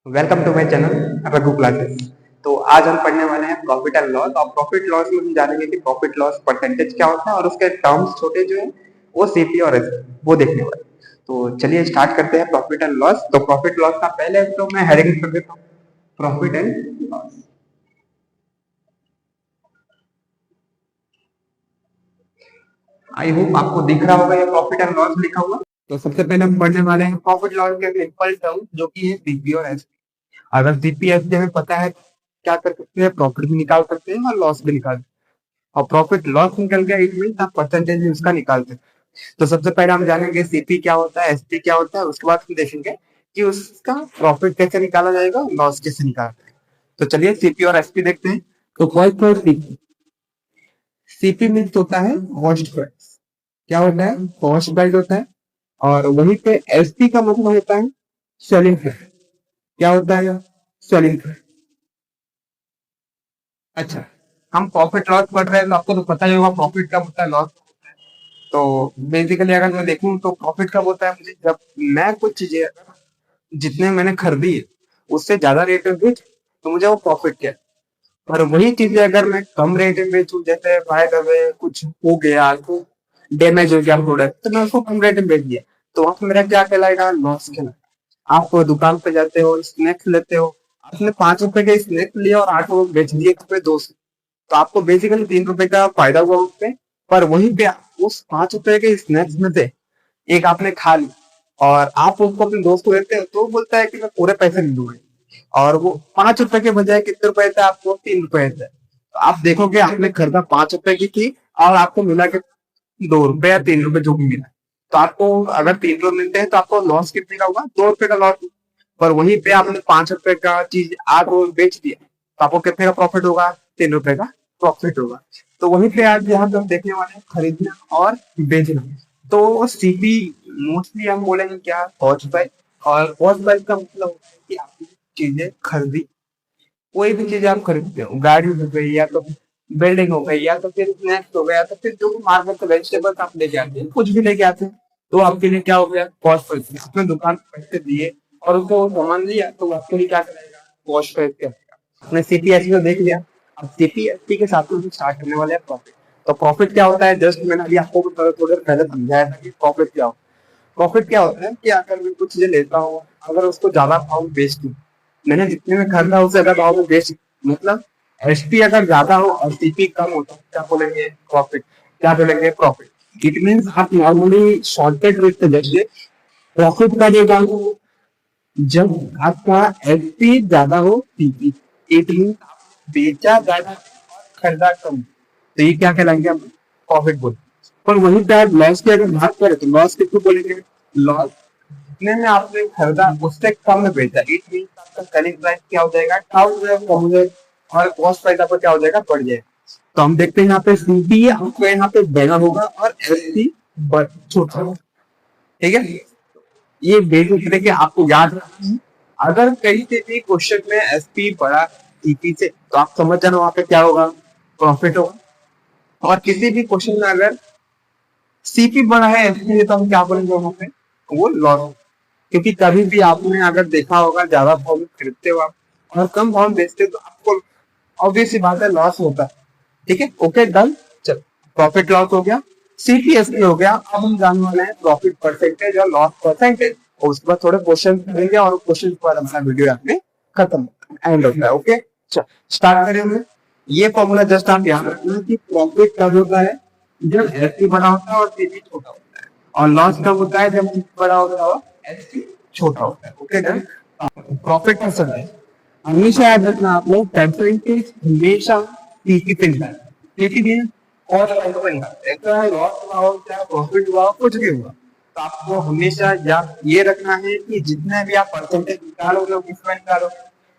Welcome to my channel Raghu classes. तो आज हम पढ़ने वाले हैं प्रॉफिट एंड लॉस। और प्रॉफिट लॉस में हम जानेंगे कि प्रॉफिट लॉस परसेंटेज क्या होता है और उसके टर्म्स छोटे जो है वो सीपी और एसपी वो देखने वाले हैं। तो चलिए स्टार्ट करते हैं प्रॉफिट एंड लॉस। तो प्रॉफिट लॉस का पहले तो मैं हेडिंग कर देता हूँ, profit and loss. I hope आपको दिख रहा होगा ये प्रॉफिट एंड लॉस लिखा हुआ। तो सबसे पहले हम पढ़ने वाले हैं प्रॉफिट लॉस के सिंपल टर्म जो कि है सीपी और एसपी। अगर सीपी एसपी हमें पता है क्या कर सकते हैं, प्रॉफिट भी निकाल सकते हैं और लॉस भी निकाल सकते हैं। और प्रॉफिट लॉस निकल गया इट मीन आप परसेंटेज उसका निकालते हैं। तो सबसे पहले हम जानेंगे सीपी क्या होता है, एसपी क्या होता है, उसके बाद हम देखेंगे कि उसका प्रॉफिट कैसे निकाला जाएगा, लॉस कैसे निकालते हैं। तो चलिए सीपी और एसपी देखते हैं। तो first for CP, CP means होता है कॉस्ट प्राइस। क्या होता है? कॉस्ट प्राइस होता है। और वहीं पे एसपी का मतलब होता है सेलिंग प्राइस। क्या होता है? Selling price. अच्छा, हम प्रॉफिट लॉस पढ़ रहे हैं तो आपको तो पता ही होगा प्रॉफिट कब होता है, लॉस। तो बेसिकली अगर मैं देखूं तो प्रॉफिट कब होता है, मुझे जब मैं कुछ चीजें जितने मैंने खरीदी है उससे ज्यादा रेट में बेच तो मुझे वो प्रॉफिट क्या है। और वही चीजें अगर मैं कम रेट में बेचूं, जैसे बाय द वे कुछ हो गया तो डैमेज हो गया प्रोडक्ट, तो मैं उसको कम रेट में बेच दिया, तो वहां पे मेरा क्या कहलाएगा? लॉस कहलाएगा। आप दुकान पे जाते हो, स्नैक्स लेते हो, आपने 5 रुपए के स्नैक्स लिए और 8 रुपए बेच दिए 1 रुपए 2 से, तो आपको बेसिकली 3 रुपए का फायदा हुआ उसपे। पर वहीं पे उस 5 रुपए के स्नैक्स में से एक आपने खा ली और आप उसको अपने दोस्त को देते हो तो वो बोलता है कि मैं पूरे पैसे नहीं दूंगा, और वो 5 रुपए के बजाय कितने रुपए थे? आपको 3 रुपए थे। तो आप देखोगे आपने खरीदा 5 रुपए की थी और आपको मिला के 2 रुपए या 3 रुपए जो भी मिला। तो आपको अगर 3 रुपए मिलते हैं तो आपको लॉस कितने का होगा? 2 रुपए का लॉस। पर वहीं पे आपने 5 रुपए का चीज 8 रुपए बेच दिया तो आपको कितने का प्रॉफिट होगा? 3 रुपए का प्रॉफिट होगा। तो वहीं पे आज यहाँ पे हम देखने वाले हैं खरीदना और बेचना। तो सीपी मोस्टली हम बोलेंगे क्या? Cost price. और कॉस्ट प्राइस का मतलब होता है कि आपने चीजें खरीदी, कोई भी चीज आप खरीदते हो, गाड़ी हो गई या तो बिल्डिंग हो गई या तो फिर स्नैक्स हो गया, तो फिर जो भी मार्केट से वेजिटेबल्स आप लेके आते हैं, कुछ भी लेके आते हैं, तो आपके लिए क्या हो गया? Cost price. आपने दुकान पे पैसे दिए और उसको वो सामान लिया तो आपके लिए क्या करेगा? कॉस्ट प्राइस क्या? आपने सीपीएसपी को देख लिया। अब सीपीएसपी के साथ में स्टार्ट करने वाले हैं प्रॉफिट। तो प्रॉफिट क्या होता है? जस्ट मैंने अभी आपको थोड़ी देर पहले समझाया था कि प्रॉफिट क्या होता है। प्रॉफिट क्या होता है कि अगर मैं कुछ चीजें लेता हूँ, अगर उसको ज्यादा भाव में बेच दूं, मैंने जितने में खरीदा उससे ज्यादा भाव में बेच, मतलब एसपी अगर ज्यादा हो और सीपी कम हो तो क्या बोलेंगे? प्रॉफिट। क्या बोलेंगे? प्रॉफिट। इट मीन्स आप नॉर्मली शॉर्टेड रेट से देखिए, प्रॉफिट का देगा जब आपका एसपी ज्यादा हो सीपी। इट मीन्स बेचा ज्यादा और खरीदा कम, तो ये क्या कहलाएंगे? हम प्रॉफिट बोलते हैं। पर वहीं पे आप लॉस की अगर बात करें तो लॉस किसको बोलेंगे? लॉस जितने में आपने खरीदा उससे कम में बेचा, इट मीन आपका सेलिंग प्राइस क्या हो जाएगा? डाउन हो जाएगा, कम हो जाएगा, और कॉस्ट प्राइस आपका क्या हो जाएगा? बढ़ जाएगा। तो हम देखते हैं यहाँ पे सीपी आपको यहाँ पे बड़ा होगा और एसपी छोटा होगा। ठीक है, ये बेसिक है कि आपको याद रखना है। अगर कहीं से भी क्वेश्चन में एसपी बड़ा सीपी से, तो आप समझ जाना वहां पे क्या होगा? प्रॉफिट होगा। और किसी भी क्वेश्चन में अगर सीपी बड़ा है एसपी से, तो हम क्या बोलेंगे वहां पे? वो लॉस। क्योंकि कभी भी आपने अगर देखा होगा ज्यादा भाव में खरीदते हो आप और कम भाव में बेचते हो तो आपको ऑब्वियस सी बात है लॉस होता है। ठीक है, ओके डन। चल, प्रॉफिट लॉस हो गया, सीपीएसपी हो गया। अब हम जानने वाले हैं प्रॉफिट परसेंटेज और लॉस परसेंटेज, और उसके बाद थोड़े क्वेश्चन करेंगे और क्वेश्चन के बाद हमारा वीडियो यहाँ पे खत्म एंड होता है। ओके, चल स्टार्ट करेंगे। ये फॉर्मूला जस्ट आप याद रखना कि प्रॉफिट कब होता है? जब एसपी बड़ा होता है और सीपी छोटा होता है। और लॉस कब होता है? जब सीपी बड़ा होता है और एसपी छोटा होता है। Okay done. प्रॉफिट परसेंटेज हमेशा याद रखना आप लोग, परसेंटेज हमेशा सीपी पे निकालना है। सीपी भी और ऐसा है, लॉस हुआ हो चाहे प्रॉफिट हुआ हो, कुछ भी हुआ, तो आपको हमेशा याद ये रखना है कि जितने भी आप परसेंटेज निकालोगे वो किसमें निकालोगे?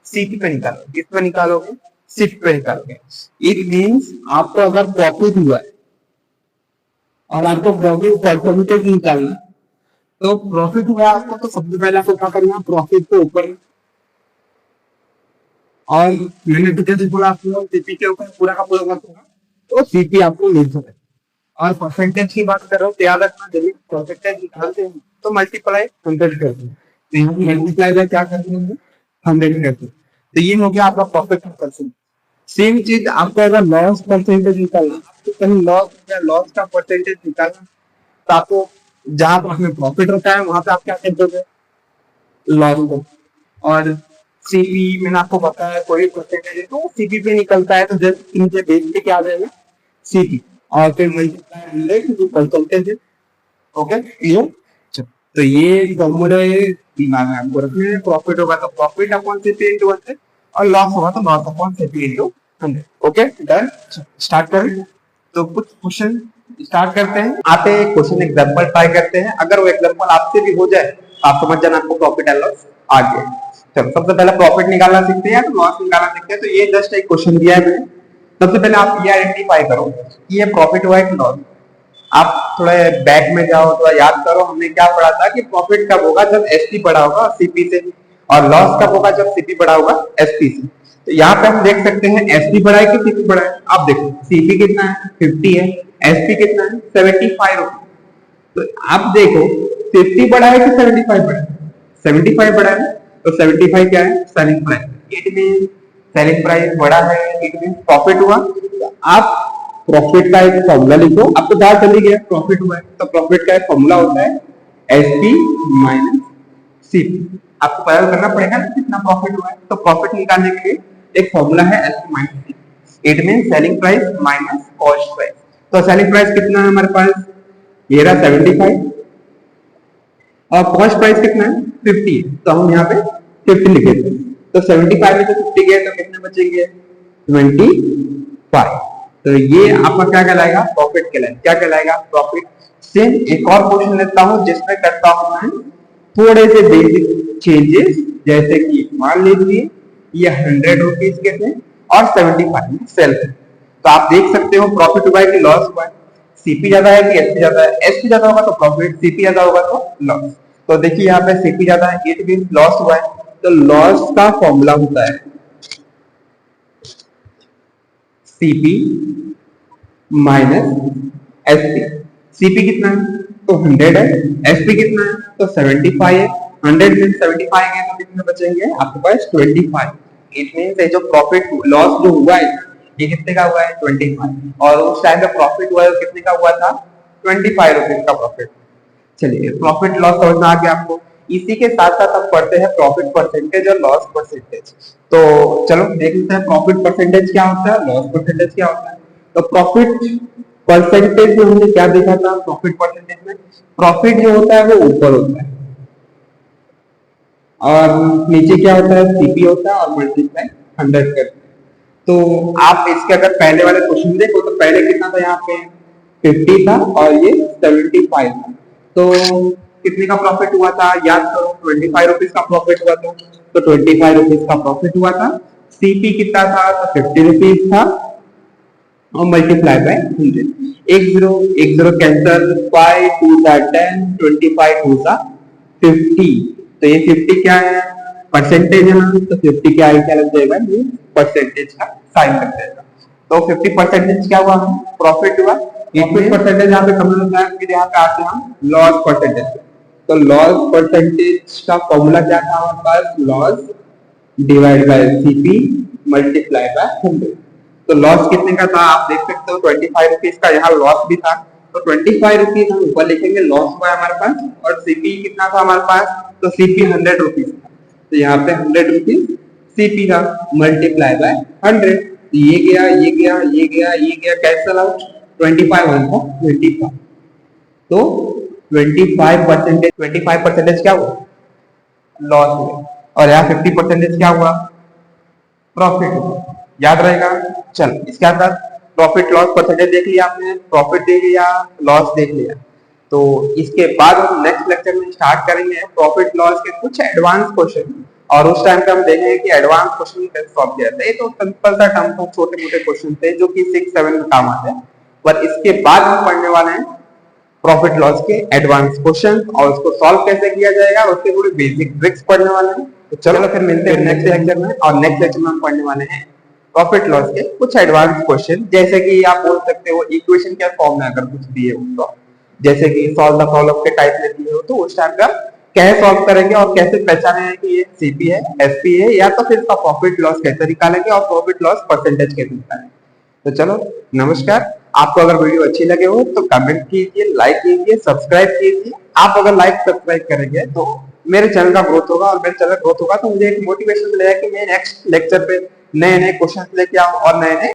सीपी पे निकालोगे। किस पे निकालोगे? सीपी पे निकालोगे। इट मीन्स आपको अगर प्रॉफिट हुआ है और आपको प्रॉफिट परसेंटेज निकालना है, तो प्रॉफिट हुआ आपको तो सबसे पहले आपको क्या करना है? प्रॉफिट को ऊपर, और मैंने तो जैसे बोला आपको सीपी के ऊपर पूरा का पूरा वर्क होगा, तो सीपी आपको मिल जाए। और परसेंटेज की बात कर रहा हूँ तो याद रखना, जब परसेंटेज निकालते हैं तो मल्टीप्लाई 100 करते हैं। तो यहाँ मल्टीप्लाई का क्या करते हैं? 100 करते हैं। तो ये हो गया आपका प्रॉफिट परसेंट। सेम चीज आपको अगर लॉस परसेंटेज निकालना, आपको कहीं लॉस का परसेंटेज निकालना, तो आपको जहां पर हमें प्रॉफिट होता है वहां पे आप क्या कर दोगे, लॉस को। और सीपी मैंने आपको बताया कोई परसेंटेज है तो सीपी पे निकलता है, तो जस्ट इनके बेस पे क्या आ जाएगा, सीपी, और फिर मल्टीप्लाई 100 जो परसेंटेज है। ओके ये, तो ये फॉर्मूला ये दिमाग में आपको रखना है। प्रॉफिट होगा तो प्रॉफिट अपॉन सीपी इंटू 100, और लॉस होगा तो loss upon CP into 100। Okay done, start करें। तो कुछ क्वेश्चन स्टार्ट करते हैं, आते हैं क्वेश्चन एग्जांपल ट्राई करते हैं। अगर वो एग्जांपल आपसे भी हो जाए आप समझ जाना आपको प्रॉफिट एंड लॉस आ गया। चलो सबसे पहले प्रॉफिट निकालना सीखते हैं या तो लॉस निकालना सीखते हैं। तो ये जस्ट एक क्वेश्चन दिया है मैंने। सबसे पहले आप ये आइडेंटिफाई करो कि ये प्रॉफिट हुआ है कि लॉस। आप थोड़ा बैक में जाओ, थोड़ा याद करो, हमने क्या पढ़ा था कि प्रॉफिट कब होगा, जब एसपी बढ़ा होगा सीपी से, और लॉस कब होगा, जब सीपी बढ़ा होगा एसपी से। तो यहाँ पे हम देख सकते हैं एसपी बढ़ा है कि सीपी बढ़ा है। आप देखो सीपी कितना है, 50 है, एसपी कितना है, 75 रुपीज। तो आप देखो 50 बढ़ा है कि 75 बढ़ा है, 75 बढ़ा है। तो 75 क्या है, selling price. It mean selling price बढ़ा है, इट मीन प्रॉफिट हुआ। तो आप प्रॉफिट का एक फॉर्मूला लिखो, आपको पता चली गया प्रॉफिट हुआ है। तो प्रॉफिट का एक फॉर्मूला होता है एसपी माइनस सीपी। आपको पता करना पड़ेगा ना कितना प्रॉफिट हुआ है। तो प्रॉफिट निकालने के लिए एक फॉर्मूला है SP minus CP. It mean selling price minus cost price. तो सेलिंग प्राइस कितना है हमारे पास, ये रहा 75, और कॉस्ट प्राइस कितना है 50। तो हम यहाँ पे 50 लिखेंगे। तो 75 में से 50 गए तो कितने बचेंगे, 25। तो ये आपका क्या कहलाएगा, प्रॉफिट कहलाएगा। क्या कहलाएगा, प्रॉफिट। सेम एक और क्वेश्चन लेता हूँ जिसमें करता हूँ मैं थोड़े से बेसिक चेंजेस। जैसे कि मान लीजिए ये 100 रुपीज के थे और 75 में सेल है। तो आप देख सकते हो प्रॉफिट हुआ है कि लॉस हुआ है। सीपी ज्यादा है कि एसपी ज्यादा है, एसपी ज्यादा होगा तो प्रॉफिट, सीपी ज्यादा होगा तो लॉस। तो देखिए यहाँ पे सीपी ज्यादा है, इट मीन लॉस हुआ है। तो लॉस का फॉर्मूला होता है सीपी माइनस एसपी। सीपी कितना है तो 100 है, एसपी कितना है तो 75 है। 100 में 75 है तो कितने बचेंगे आपके पास 25। इट मीन जो प्रॉफिट लॉस जो हुआ है ये कितने का हुआ है 25, और उस टाइम पे प्रॉफिट हुआ है कितने का हुआ था 25 रुपीज का प्रॉफिट। चलिए प्रॉफिट लॉस समझ में आ गया आपको। इसी के साथ साथ हम पढ़ते हैं प्रॉफिट परसेंटेज और लॉस परसेंटेज। तो चलो देख लेते हैं प्रॉफिट परसेंटेज क्या होता है, लॉस परसेंटेज क्या होता है। तो प्रॉफिट परसेंटेज में हमने क्या देखा था, प्रॉफिट परसेंटेज में प्रॉफिट जो होता है वो ऊपर होता है और नीचे क्या होता है सीपी होता है और मल्टीप्लाई 100 करते हैं। तो आप इसके अगर पहले वाले क्वेश्चन देखो तो पहले कितना था यहाँ पे 50 था और ये 75 था। तो कितने का प्रॉफिट हुआ था याद करो, 25 रुपीज का प्रॉफिट हुआ था। तो 25 रुपीज का प्रॉफिट हुआ था। सीपी कितना था तो 50 रुपीज था और मल्टीप्लाई बाय 100। एक जीरो कैंसल, 5 2 10, 25 2 50। तो ये 50 क्या है, परसेंटेज है ना, तो 50 क्या है, क्या लग जाएगा, ये परसेंटेज का साइन लग जाएगा। तो 50 परसेंटेज क्या हुआ, प्रॉफिट हुआ। प्रॉफिट परसेंटेज यहाँ पे कम होता है, फिर यहाँ पे आते हैं हम लॉस परसेंटेज। तो लॉस परसेंटेज का फॉर्मूला क्या था हमारे पास, loss divide by CP multiply by 100। तो लॉस कितने का था आप देख सकते हो 25 रुपीज का, यहाँ लॉस भी था। तो 25 रुपीज हम ऊपर लिखेंगे, लॉस हुआ है हमारे पास, और सीपी कितना था हमारे पास, तो सीपी 100 रुपीज था। तो यहाँ पे 100 रुपीज सीपी का मल्टीप्लाई बाय 100। ये गया ये गया ये गया ये गया कैंसल आउट, 25 1 को 25। तो 25% क्या हुआ, लॉस हुआ। और यहाँ 50% क्या हुआ, प्रॉफिट हुआ। याद रहेगा। चल इसके बाद प्रॉफिट लॉस परसेंटेज देख लिया आपने, प्रॉफिट देख लिया, लॉस देख लिया। तो इसके बाद हम नेक्स्ट लेक्चर में स्टार्ट करेंगे प्रॉफिट लॉस के कुछ एडवांस क्वेश्चन, और उस टाइम पे हम देखेंगे कि एडवांस क्वेश्चन कैसे सॉल्व किया जाता है। तो सिंपल सा टर्म को छोटे मोटे क्वेश्चन थे जो कि 6 7 में काम आते हैं, पर इसके बाद हम पढ़ने वाले हैं प्रॉफिट लॉस के एडवांस क्वेश्चन, और उसको सॉल्व कैसे किया जाएगा उसके थोड़ी बेसिक ट्रिक्स पढ़ने वाले हैं। तो चलो फिर मिलते हैं नेक्स्ट लेक्चर में, और नेक्स्ट लेक्चर में हम पढ़ने वाले हैं प्रॉफिट लॉस के कुछ एडवांस क्वेश्चन। जैसे कि आप बोल सकते हो इक्वेशन क्या फॉर्म में अगर कुछ दिए हो तो, जैसे कि सॉल्व द प्रॉब्लम के टाइप में दिए हो तो उस टाइप का कैसे सॉल्व करेंगे और कैसे पहचानेंगे कि ये सीपी है, एसपी है, या तो फिर इसका प्रॉफिट लॉस कैसे निकालेंगे और प्रॉफिट लॉस परसेंटेज कैसे निकालेंगे। तो चलो, नमस्कार। आपको अगर वीडियो अच्छी लगे हो तो कमेंट कीजिए, लाइक कीजिए, सब्सक्राइब कीजिए। आप अगर लाइक सब्सक्राइब करेंगे तो मेरे चैनल का ग्रोथ होगा, और मेरे चैनल ग्रोथ होगा तो मुझे एक मोटिवेशन मिलेगा कि मैं नेक्स्ट लेक्चर पे नए नए क्वेश्चन लेके आऊं और नए नए